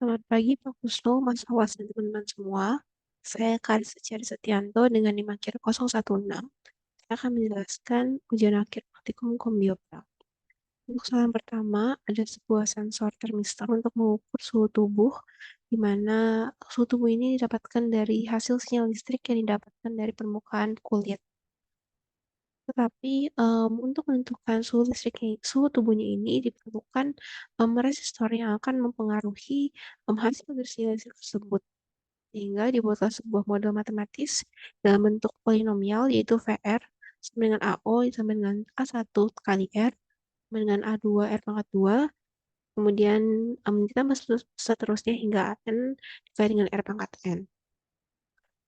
Selamat pagi Pak Kusno, Mas Awas dan teman-teman semua. Saya Karisa Ceri Setianto dengan NIM akhir 016. Saya akan menjelaskan ujian akhir praktikum Kombiopra. Untuk soalan pertama, ada sebuah sensor termistor untuk mengukur suhu tubuh, di mana suhu tubuh ini didapatkan dari hasil sinyal listrik yang didapatkan dari permukaan kulit. Tetapi untuk menentukan suhu tubuhnya ini diperlukan resistor yang akan mempengaruhi hasil dari sinyal listrik tersebut. Sehingga dibuatlah sebuah model matematis dalam bentuk polinomial yaitu VR sama dengan AO sama dengan A1 kali R sama dengan A2 R pangkat 2. Kemudian ditambah seterusnya hingga N dikali dengan R pangkat N.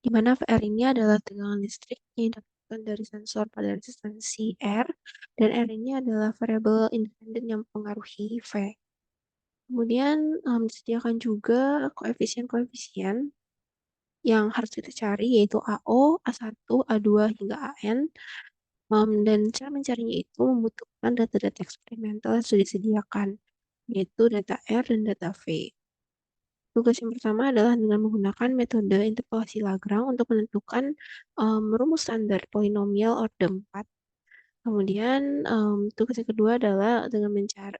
Di mana VR ini adalah tegangan listrik yang didapatkan dari sensor pada resistansi R, dan R ini adalah variabel independen yang mempengaruhi V. Kemudian disediakan juga koefisien-koefisien yang harus kita cari, yaitu AO, A1, A2, hingga AN. Dan cara mencarinya itu membutuhkan data-data eksperimental yang sudah disediakan, yaitu data R dan data V. Tugas yang pertama adalah dengan menggunakan metode interpolasi Lagrange untuk menentukan rumus standar polinomial orde 4. Kemudian tugas yang kedua adalah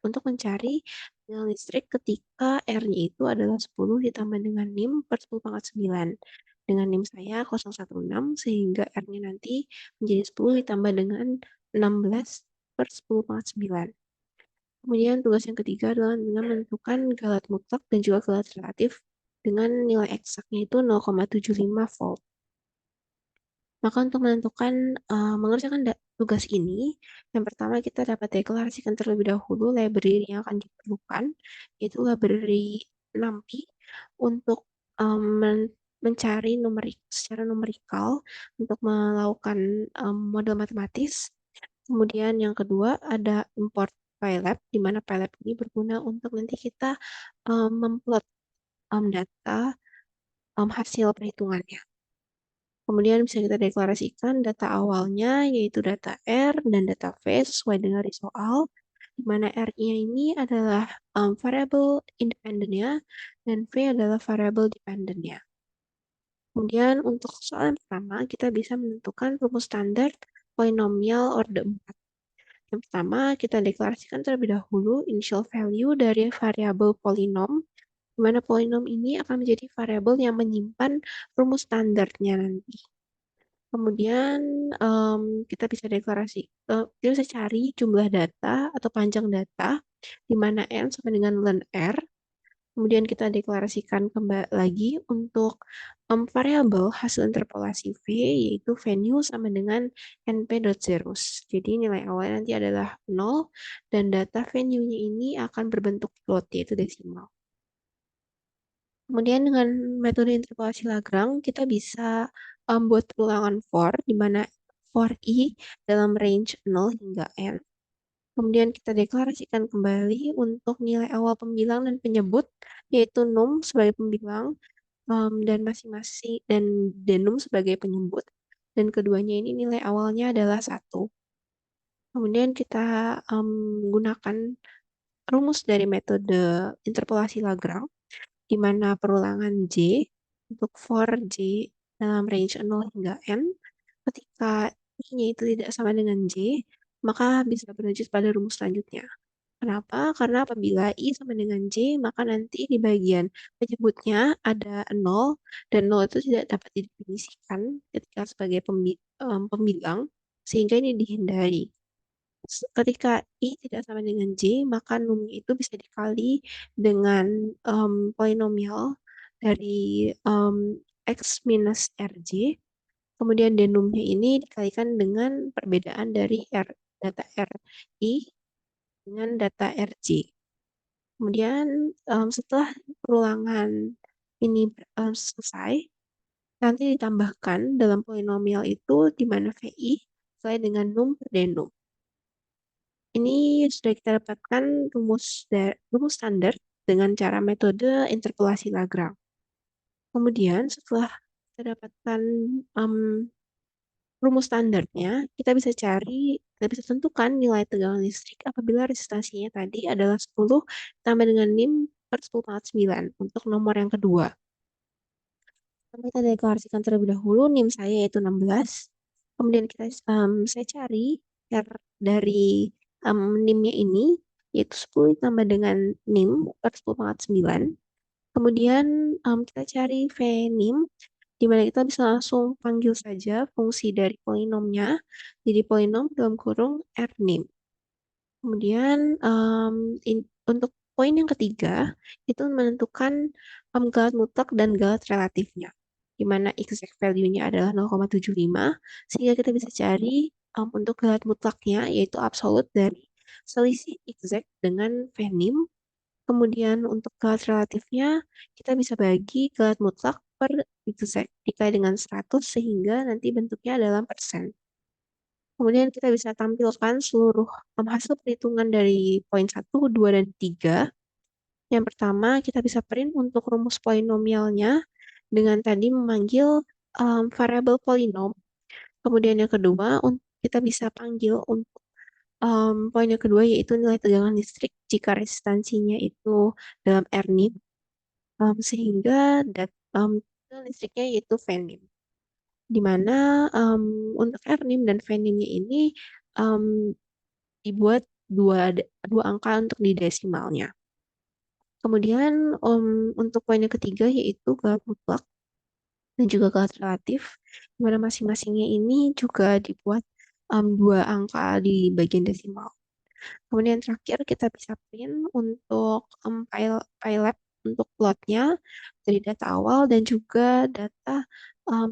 untuk mencari sinyal listrik ketika R-nya itu adalah 10 ditambah dengan NIM per 10 pangkat 9. Dengan NIM saya 016 sehingga R-nya nanti menjadi 10 ditambah dengan 16 per 10 pangkat 9. Kemudian tugas yang ketiga adalah dengan menentukan galat mutlak dan juga galat relatif dengan nilai eksaknya itu 0,75 volt. Maka untuk mengerjakan tugas ini, yang pertama kita dapat deklarasikan terlebih dahulu library yang akan diperlukan, yaitu library NumPy untuk mencari secara numerikal untuk melakukan model matematis. Kemudian yang kedua ada import PyLab, di mana PyLab ini berguna untuk nanti kita memplot data hasil perhitungannya. Kemudian bisa kita deklarasikan data awalnya, yaitu data R dan data V sesuai dengan di soal, di mana R-nya ini adalah variabel independennya dan V adalah variabel dependennya. Kemudian untuk soal yang pertama, kita bisa menentukan rumus standar polinomial orde 4. Yang pertama, kita deklarasikan terlebih dahulu initial value dari variabel polinom, di mana polinom ini akan menjadi variabel yang menyimpan rumus standarnya nanti. Kemudian kita bisa cari jumlah data atau panjang data, di mana N sama dengan ln R. Kemudian kita deklarasikan kembali lagi untuk variabel hasil interpolasi V, yaitu venue sama dengan np.zeros. Jadi nilai awalnya nanti adalah 0, dan data venue-nya ini akan berbentuk float, yaitu desimal. Kemudian dengan metode interpolasi Lagrange, kita bisa buat perulangan for, di mana for i dalam range 0 hingga n. Kemudian kita deklarasikan kembali untuk nilai awal pembilang dan penyebut, yaitu num sebagai pembilang dan masing-masing dan denum sebagai penyebut. Dan keduanya ini nilai awalnya adalah 1. Kemudian kita menggunakan rumus dari metode interpolasi Lagrange, di mana perulangan J untuk for J dalam range 0 hingga N, ketika I-nya itu tidak sama dengan J, maka bisa berlanjut pada rumus selanjutnya. Kenapa? Karena apabila I sama dengan J, maka nanti di bagian penyebutnya ada 0, dan 0 itu tidak dapat didefinisikan ketika sebagai pembilang, sehingga ini dihindari. Ketika I tidak sama dengan J, maka numnya itu bisa dikali dengan polinomial dari X minus RJ. Kemudian denumnya ini dikalikan dengan perbedaan dari data RI dengan data RJ. Kemudian setelah perulangan ini selesai, nanti ditambahkan dalam polinomial itu di mana VI sesuai dengan num per denum. Ini sudah kita dapatkan rumus standar dengan cara metode interpolasi Lagrange. Kemudian setelah kita dapatkan rumus standarnya, kita bisa tentukan nilai tegangan listrik apabila resistansinya tadi adalah 10 tambah dengan NIM per 10 pangkat 9 untuk nomor yang kedua. Kita deklarasikan terlebih dahulu NIM saya yaitu 16. Kemudian saya cari R dari NIM-nya ini yaitu 10 ditambah dengan NIM per 10 pangkat 9. Kemudian kita cari V NIM di mana kita bisa langsung panggil saja fungsi dari polinomnya jadi polinom dalam kurung R NIM. Kemudian untuk poin yang ketiga itu menentukan galat mutlak dan galat relatifnya, di mana exact value-nya adalah 0,75, sehingga kita bisa cari untuk galat mutlaknya, yaitu absolut dari selisih exact dengan venim. Kemudian untuk galat relatifnya, kita bisa bagi galat mutlak per exact dikali dengan 100, sehingga nanti bentuknya adalah persen. Kemudian kita bisa tampilkan seluruh hasil perhitungan dari poin 1, 2, dan 3. Yang pertama, kita bisa print untuk rumus polinomialnya dengan tadi memanggil variabel polinom. Kemudian yang kedua, kita bisa panggil untuk poin yang kedua yaitu nilai tegangan listrik jika resistansinya itu dalam RNIM, sehingga tegangan listriknya yaitu VNIM. Di mana untuk RNIM dan VNIM-nya ini dibuat dua angka untuk di desimalnya. Kemudian untuk poin yang ketiga yaitu galat mutlak dan juga galat relatif, di mana masing-masingnya ini juga dibuat dua angka di bagian desimal. Kemudian terakhir kita bisa print untuk PyLab untuk plotnya dari data awal dan juga data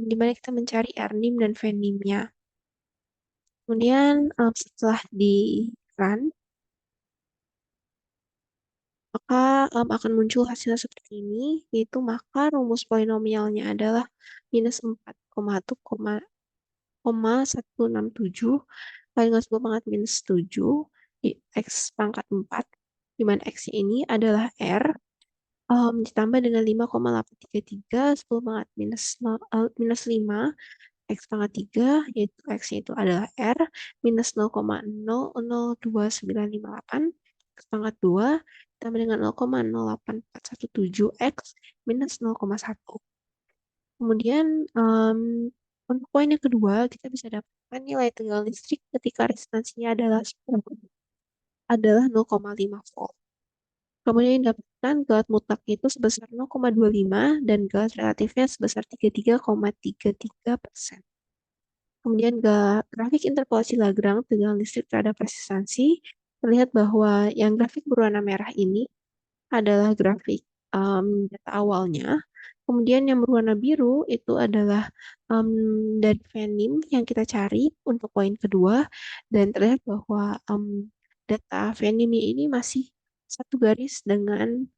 di mana kita mencari RNIM dan VNIM-nya. Kemudian setelah di run, maka akan muncul hasilnya seperti ini, yaitu maka rumus polinomialnya adalah minus 4,1,167 kali dengan 10 pangkat minus 7 di X pangkat 4, di mana X ini adalah R, ditambah dengan 5,833 10 pangkat minus 5 X pangkat 3, yaitu X itu adalah R, minus 0,002958 X pangkat 2, ditambah dengan 0,08417 X minus 0,1. Kemudian untuk poin yang kedua, kita bisa dapatkan nilai tegangan listrik ketika resistansinya adalah 0,5 volt. Kemudian dapatkan galat mutlaknya itu sebesar 0,25 dan galat relatifnya sebesar 33,33%. Kemudian grafik interpolasi Lagrange tegangan listrik terhadap resistansi terlihat bahwa yang grafik berwarna merah ini adalah grafik data awalnya. Kemudian yang berwarna biru itu adalah dari VNIM yang kita cari untuk poin kedua dan terlihat bahwa data VNIM ini masih satu garis dengan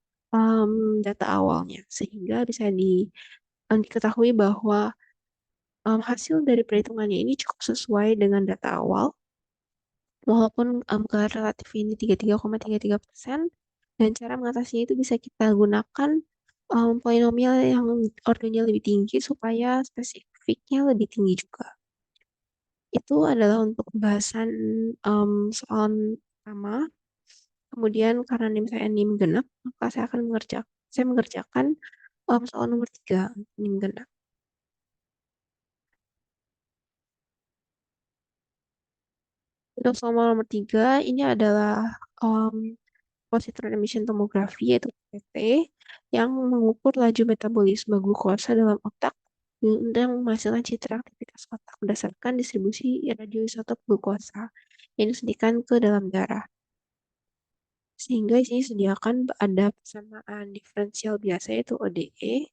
data awalnya sehingga bisa diketahui bahwa hasil dari perhitungannya ini cukup sesuai dengan data awal, walaupun angka relatif ini 33,33%, dan cara mengatasinya itu bisa kita gunakan polinomial yang ordernya lebih tinggi supaya spesifiknya lebih tinggi juga. Itu adalah untuk pembahasan soal pertama. Kemudian karena NIM saya NIM genap, maka saya mengerjakan soal nomor 3 NIM genap. Untuk soal nomor 3, ini adalah positron emission tomografi yaitu PET yang mengukur laju metabolisme glukosa dalam otak dan menghasilkan citra aktivitas otak berdasarkan distribusi radioisotop glukosa yang disuntikan ke dalam darah. Sehingga di sini disediakan ada persamaan diferensial biasa yaitu ODE,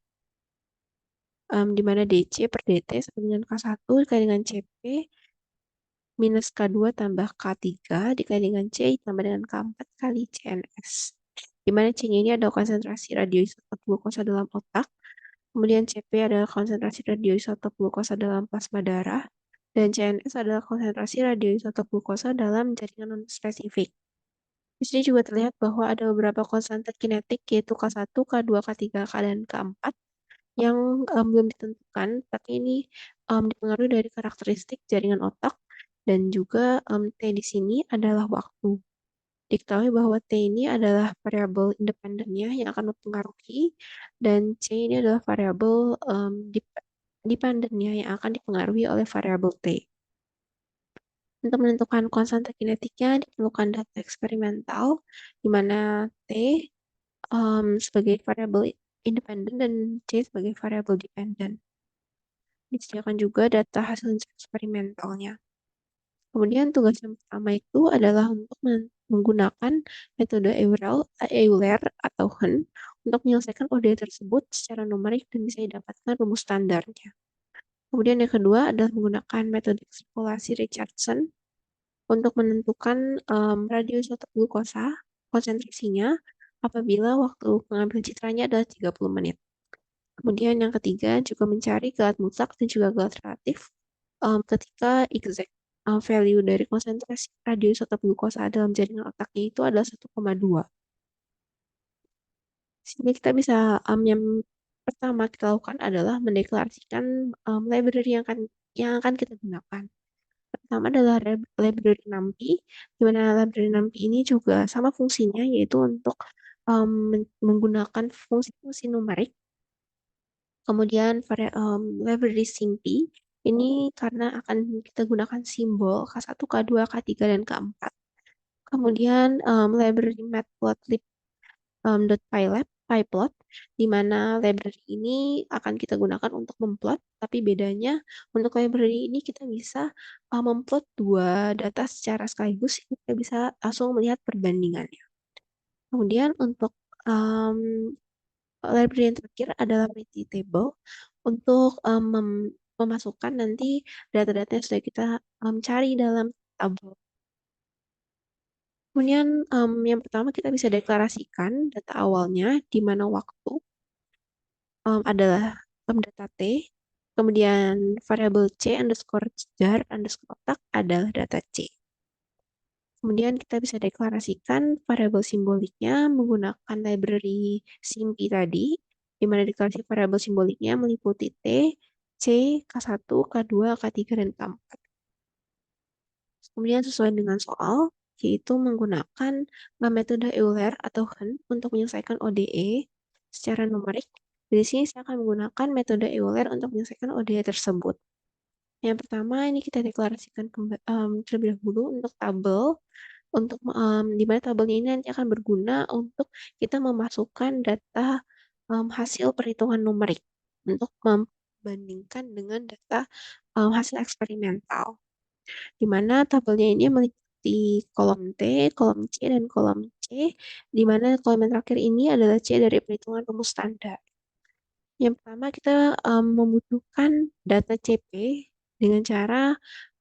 di mana DC per DT sama dengan K1 dikali dengan CP minus K2 tambah K3 dikali dengan C tambah dengan K4 kali CNS. Di mana C-nya ini adalah konsentrasi radioisotop glukosa dalam otak, kemudian CP adalah konsentrasi radioisotop glukosa dalam plasma darah, dan CNS adalah konsentrasi radioisotop glukosa dalam jaringan non-spesifik. Di sini juga terlihat bahwa ada beberapa konstanta kinetik yaitu K1, K2, K3, K, dan K4 yang belum ditentukan, tapi ini dipengaruhi dari karakteristik jaringan otak dan juga T di sini adalah waktu. Diketahui bahwa T ini adalah variabel independennya yang akan mempengaruhi, dan C ini adalah variabel dependennya yang akan dipengaruhi oleh variabel T. Untuk menentukan konstanta kinetiknya diperlukan data eksperimental, di mana T sebagai variabel independen dan C sebagai variabel dependen. Disediakan juga data hasil eksperimentalnya. Kemudian tugas yang pertama itu adalah untuk menggunakan metode Euler atau Hen untuk menyelesaikan ODE tersebut secara numerik dan bisa didapatkan rumus standarnya. Kemudian yang kedua adalah menggunakan metode ekstrapolasi Richardson untuk menentukan radioisotop glukosa, konsentrasinya, apabila waktu pengambil citranya adalah 30 menit. Kemudian yang ketiga juga mencari gelat mutlak dan juga gelat relatif ketika exact value dari konsentrasi radioisotop glukosa dalam jaringan otaknya itu adalah 1,2. Sehingga kita bisa yang pertama kita lakukan adalah mendeklarasikan library yang akan kita gunakan. Pertama adalah library NumPy, di mana library NumPy ini juga sama fungsinya, yaitu untuk menggunakan fungsi-fungsi numerik. Kemudian library SIMPy ini karena akan kita gunakan simbol K1, K2, K3, dan K4. Kemudian library matplotlib .pylab, di mana library ini akan kita gunakan untuk memplot, tapi bedanya untuk library ini kita bisa memplot dua data secara sekaligus, kita bisa langsung melihat perbandingannya. Kemudian untuk library yang terakhir adalah Pretty Table untuk memasukkan nanti data-data yang sudah kita cari dalam tabel. Kemudian yang pertama kita bisa deklarasikan data awalnya di mana waktu adalah data T, kemudian variabel C underscore jar underscore otak adalah data C. Kemudian kita bisa deklarasikan variabel simboliknya menggunakan library SIMPy tadi, di mana deklarasi variabel simboliknya meliputi T, C, K1, K2, K3, dan K4. Kemudian sesuai dengan soal, yaitu menggunakan metode Euler atau Hen untuk menyelesaikan ODE secara numerik. Di sini saya akan menggunakan metode Euler untuk menyelesaikan ODE tersebut. Yang pertama ini kita deklarasikan terlebih dahulu untuk tabel, untuk di mana tabelnya ini nanti akan berguna untuk kita memasukkan data hasil perhitungan numerik untuk membandingkan dengan data hasil eksperimental, di mana tabelnya ini meliputi kolom T, kolom C, dan kolom C, di mana kolom yang terakhir ini adalah C dari perhitungan rumus standar. Yang pertama kita membutuhkan data CP dengan cara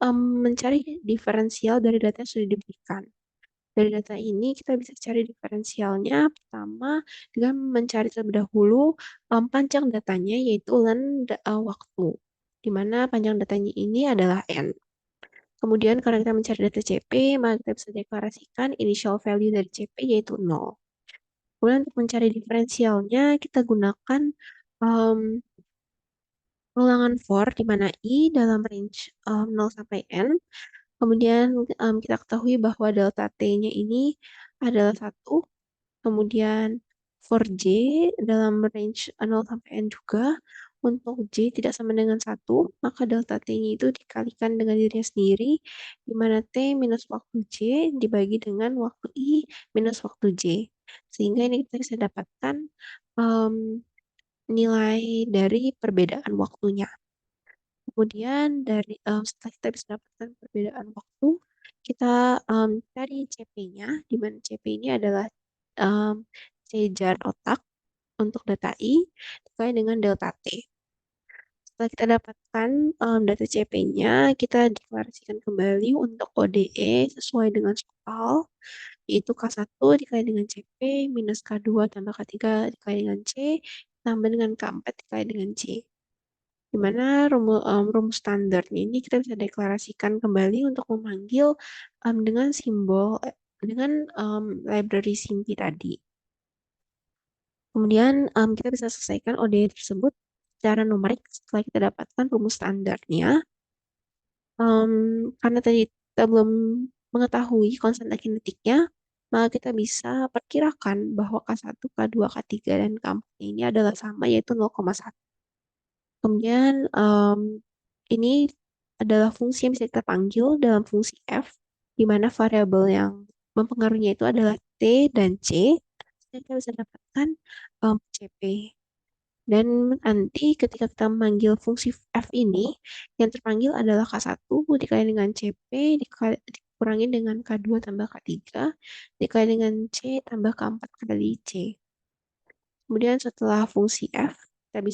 mencari diferensial dari data yang sudah diberikan. Dari data ini kita bisa cari diferensialnya pertama dengan mencari terlebih dahulu panjang datanya, yaitu waktu, di mana panjang datanya ini adalah N. Kemudian karena kita mencari data CP, maka kita bisa deklarasikan initial value dari CP yaitu 0. Kemudian untuk mencari diferensialnya, kita gunakan ulangan for, di mana I dalam range 0 sampai N. Kemudian kita ketahui bahwa delta T-nya ini adalah 1. Kemudian for J dalam range 0 sampai N juga. Untuk J tidak sama dengan 1, maka delta T-nya itu dikalikan dengan dirinya sendiri, di mana T minus waktu J dibagi dengan waktu I minus waktu J. Sehingga ini kita bisa dapatkan nilai dari perbedaan waktunya. Kemudian setelah kita bisa dapatkan perbedaan waktu, kita cari CP-nya, di mana CP ini adalah C jar otak untuk data I sesuai dengan delta T. Setelah kita dapatkan data CP-nya, kita deklarasikan kembali untuk ODE sesuai dengan soal, yaitu K1 dikali dengan CP minus K2 tambah K3 dikali dengan C tambah dengan K4 dikali dengan C. Di mana rumus standarnya ini kita bisa deklarasikan kembali untuk memanggil dengan simbol dengan library SIMPy tadi. Kemudian kita bisa selesaikan ODE tersebut secara numerik setelah kita dapatkan rumus standarnya. Karena tadi kita belum mengetahui konstanta kinetiknya, maka kita bisa perkirakan bahwa K1, K2, K3, dan K4 ini adalah sama, yaitu 0,1. Kemudian ini adalah fungsi yang bisa kita panggil dalam fungsi f, di mana variabel yang mempengaruhinya itu adalah t dan c. Kita bisa dapatkan CP. Dan nanti ketika kita memanggil fungsi f ini, yang terpanggil adalah K1 dikali dengan CP dikurangi dengan K2 tambah K3 dikali dengan C tambah K4 kali C. Kemudian setelah fungsi f, kita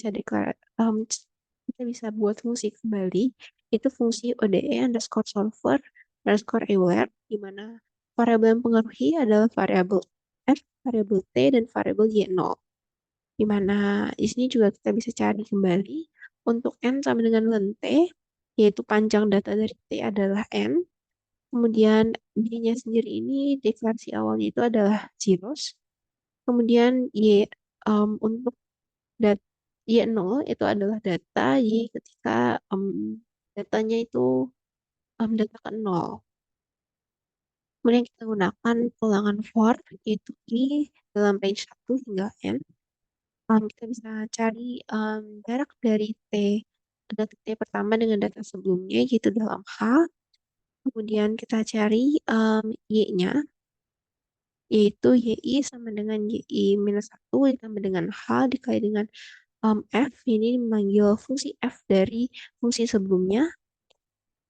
bisa buat fungsi kembali, itu fungsi ODE underscore solver underscore Euler, di mana variabel yang mempengaruhi adalah variabel f, variabel t, dan variabel y0. Di mana di sini juga kita bisa cari kembali untuk n sama dengan len t, yaitu panjang data dari t adalah n. Kemudian y-nya sendiri ini deklarasi awalnya itu adalah zeros. Kemudian untuk dat Y0 itu adalah data Y ketika datanya itu data ke 0. Kemudian kita gunakan ulangan for, yaitu I dalam range 1 hingga N. Kita bisa cari jarak dari data T pertama dengan data sebelumnya, yaitu dalam H. Kemudian kita cari Y-nya, yaitu YI sama dengan YI minus 1 ditambah dengan H dikali dengan F. Ini memanggil fungsi F dari fungsi sebelumnya.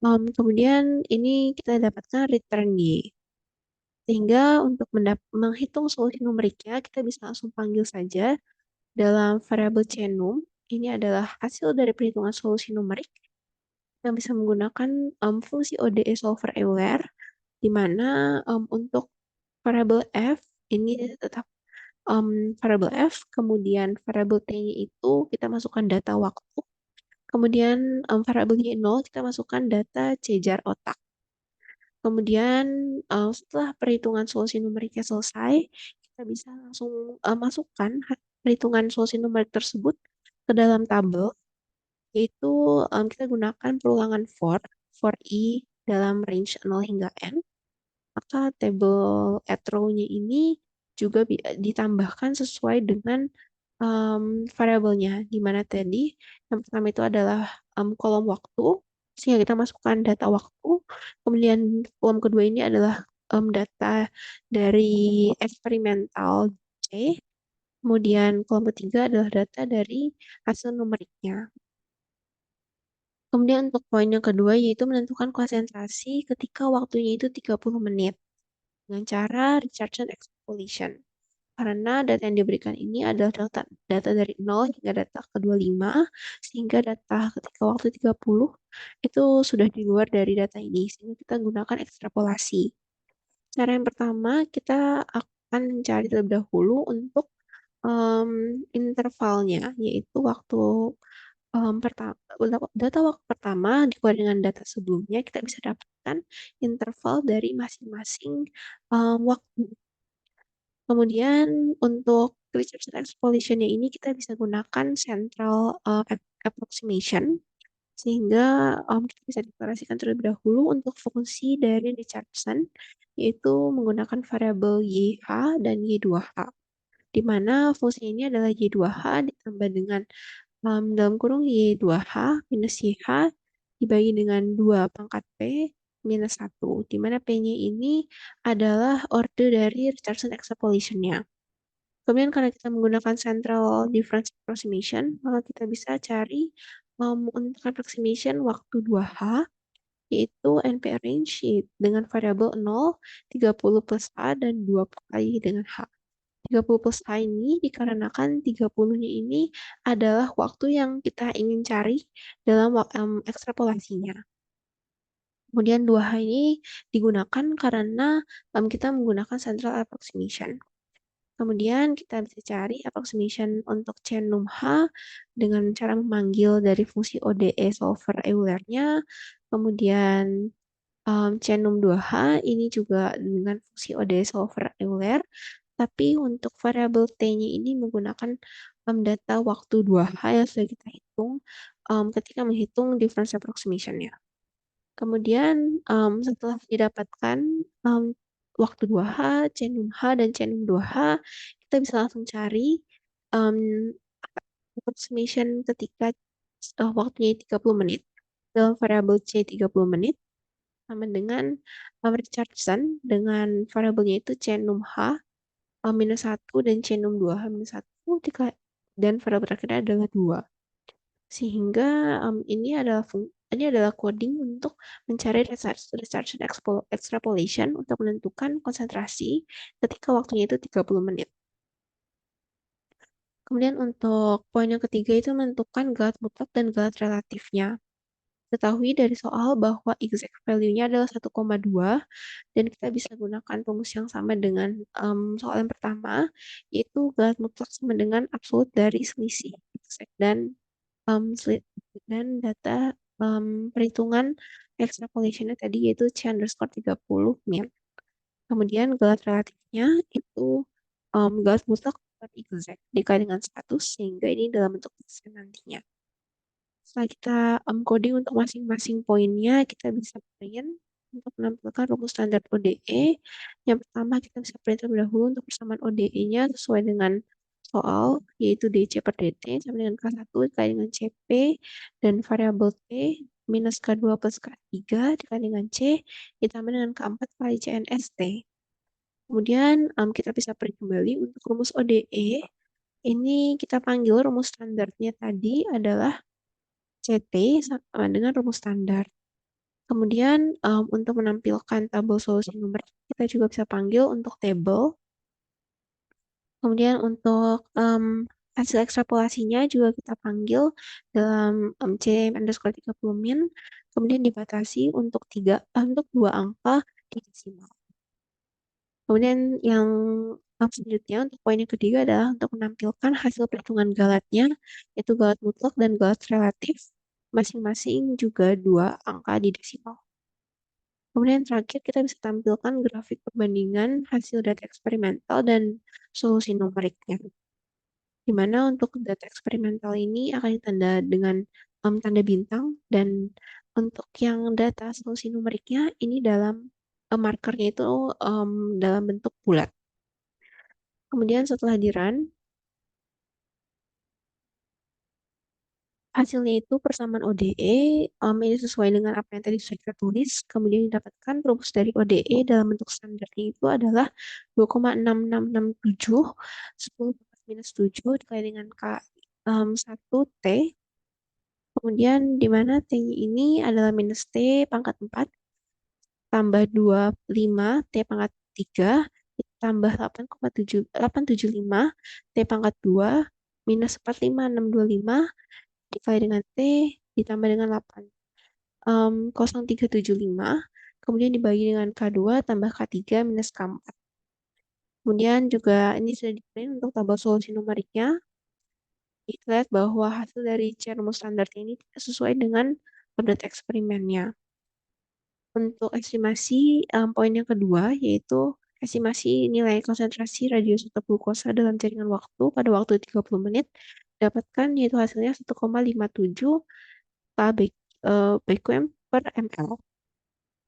Kemudian ini kita dapatkan return Y. Sehingga untuk menghitung solusi numeriknya, kita bisa langsung panggil saja dalam variabel cenum. Ini adalah hasil dari perhitungan solusi numerik yang bisa menggunakan fungsi ODE solver Euler, di mana untuk variabel F ini tetap variabel F, kemudian variabel T-nya itu kita masukkan data waktu, kemudian variabel Y0 kita masukkan data cejar otak. Kemudian setelah perhitungan solusi numeriknya selesai, kita bisa langsung masukkan perhitungan solusi numerik tersebut ke dalam tabel, yaitu kita gunakan perulangan for I dalam range 0 hingga N. Maka tabel at row-nya ini juga ditambahkan sesuai dengan variabelnya, di mana tadi yang pertama itu adalah kolom waktu, sehingga kita masukkan data waktu. Kemudian kolom kedua ini adalah data dari eksperimental C. Kemudian kolom ketiga adalah data dari hasil numeriknya. Kemudian untuk poin yang kedua yaitu menentukan konsentrasi ketika waktunya itu 30 menit dengan cara Richardson extrapolation. Karena data yang diberikan ini adalah data dari 0 hingga data ke-25, sehingga data ketika waktu 30 itu sudah di luar dari data ini, sehingga kita gunakan ekstrapolasi. Cara yang pertama, kita akan mencari terlebih dahulu untuk intervalnya, yaitu waktu pertama, data waktu pertama dikurangi dengan data sebelumnya, kita bisa dapatkan interval dari masing-masing waktu. Kemudian untuk Richardson extrapolation-nya ini kita bisa gunakan central approximation, sehingga kita bisa deklarasikan terlebih dahulu untuk fungsi dari Richardson, yaitu menggunakan variabel YH dan Y2H, di mana fungsi ini adalah Y2H ditambah dengan dalam kurung Y2H minus YH dibagi dengan 2 pangkat P minus 1, di mana P-nya ini adalah order dari Richardson extrapolation-nya. Kemudian karena kita menggunakan central difference approximation, maka kita bisa cari untuk approximation waktu 2H, yaitu NP range dengan variabel 0, 30 plus A, dan 2 kali dengan H. 30 plus A ini dikarenakan 30-nya ini adalah waktu yang kita ingin cari dalam ekstrapolasinya. Kemudian 2H ini digunakan karena kita menggunakan central approximation. Kemudian kita bisa cari approximation untuk cenum H dengan cara memanggil dari fungsi ODE solver Euler-nya. Kemudian cenum 2H ini juga dengan fungsi ODE solver Euler. Tapi untuk variabel T-nya ini menggunakan data waktu 2H yang sudah kita hitung ketika menghitung difference approximation-nya. Kemudian setelah didapatkan waktu 2H, Cenum H, dan Cenum 2H, kita bisa langsung cari um, approximation ketika waktunya 30 menit. Dalam variabel C 30 menit, sama dengan Richardson dengan variabelnya itu Cenum H minus 1 dan Cenum 2H minus 1, dan variabel terakhir adalah 2. Sehingga ini adalah coding untuk mencari Richardson extrapolation untuk menentukan konsentrasi ketika waktunya itu 30 menit. Kemudian untuk poin yang ketiga itu menentukan galat mutlak dan galat relatifnya. Ketahui dari soal bahwa exact value-nya adalah 1,2 dan kita bisa gunakan rumus yang sama dengan soal yang pertama, yaitu galat mutlak sama dengan absolut dari selisih exact dan data perhitungan extrapolationnya tadi yaitu C_30 min. Kemudian galat relatifnya itu galat mutlak exact dikali dengan 100 sehingga ini dalam bentuk persen nantinya. Setelah kita coding untuk masing-masing poinnya, kita bisa print untuk menampilkan rumus standar ODE. Yang pertama, kita bisa print terlebih dahulu untuk persamaan ODE-nya sesuai dengan soal, yaitu DC per DT sama dengan K1 dikali dengan CP, dan variabel T minus K2 plus K3 dikali dengan C, ditambah dengan K4 kali CNST. Kemudian kita bisa print kembali untuk rumus ODE. Ini kita panggil rumus standarnya tadi adalah CT sama dengan rumus standar. Kemudian untuk menampilkan tabel solusi numerik, kita juga bisa panggil untuk table. Kemudian untuk hasil ekstrapolasinya juga kita panggil dalam C_30 min. Kemudian dibatasi untuk untuk 2 angka di desimal. Kemudian yang selanjutnya untuk poin yang ketiga adalah untuk menampilkan hasil perhitungan galatnya, yaitu galat mutlak dan galat relatif, masing-masing juga 2 angka di desimal. Kemudian terakhir kita bisa tampilkan grafik perbandingan hasil data eksperimental dan solusi numeriknya. Di mana untuk data eksperimental ini akan ditanda dengan tanda bintang, dan untuk yang data solusi numeriknya ini dalam markernya itu dalam bentuk bulat. Kemudian setelah di run, hasilnya itu persamaan ODE, ini sesuai dengan apa yang tadi sudah kita tulis, kemudian didapatkan rumus dari ODE dalam bentuk standarnya itu adalah 2,6667 10 minus 7 dikali dengan K1 T, kemudian di mana T-nya ini adalah minus T pangkat 4 tambah 25 T pangkat 3 tambah 8,875 T pangkat 2 minus 45625 dikali dengan T ditambah dengan 8. 0,375. Kemudian dibagi dengan K2 tambah K3 minus K4. Kemudian juga ini sudah di-print untuk tabel solusi numeriknya. Kita lihat bahwa hasil dari C rumus standar ini tidak sesuai dengan data eksperimennya. Untuk estimasi poin yang kedua yaitu estimasi nilai konsentrasi radiosisotop glukosa dalam jaringan waktu pada waktu 30 menit dapatkan yaitu hasilnya 1,57 Becquem per ml.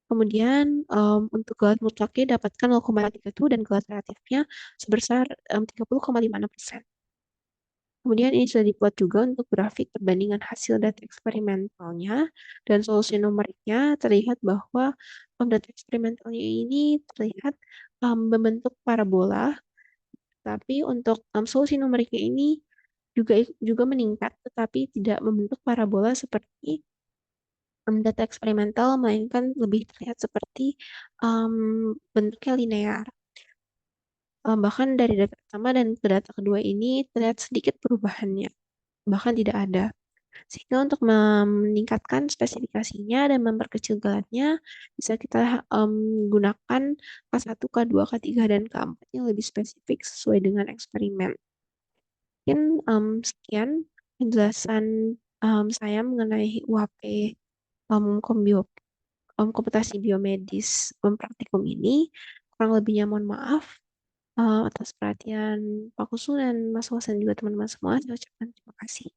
Kemudian untuk galat mutlaknya dapatkan 0,32 dan galat relatifnya sebesar 30,56%. Kemudian ini sudah dibuat juga untuk grafik perbandingan hasil data eksperimentalnya dan solusi numeriknya. Terlihat bahwa data eksperimentalnya ini terlihat membentuk parabola, tapi untuk solusi numeriknya ini juga meningkat, tetapi tidak membentuk parabola seperti data eksperimental, melainkan lebih terlihat seperti bentuknya linear. Bahkan dari data pertama dan ke data kedua ini terlihat sedikit perubahannya, bahkan tidak ada. Sehingga untuk meningkatkan spesifikasinya dan memperkecil galatnya, bisa kita gunakan K1, K2, K3, dan K4 yang lebih spesifik sesuai dengan eksperimen. Mungkin sekian penjelasan saya mengenai UHP komputasi biomedis praktikum ini. Kurang lebihnya mohon maaf. Atas perhatian Pak Kusu dan Mas Wasan juga teman-teman semua. Saya ucapkan terima kasih.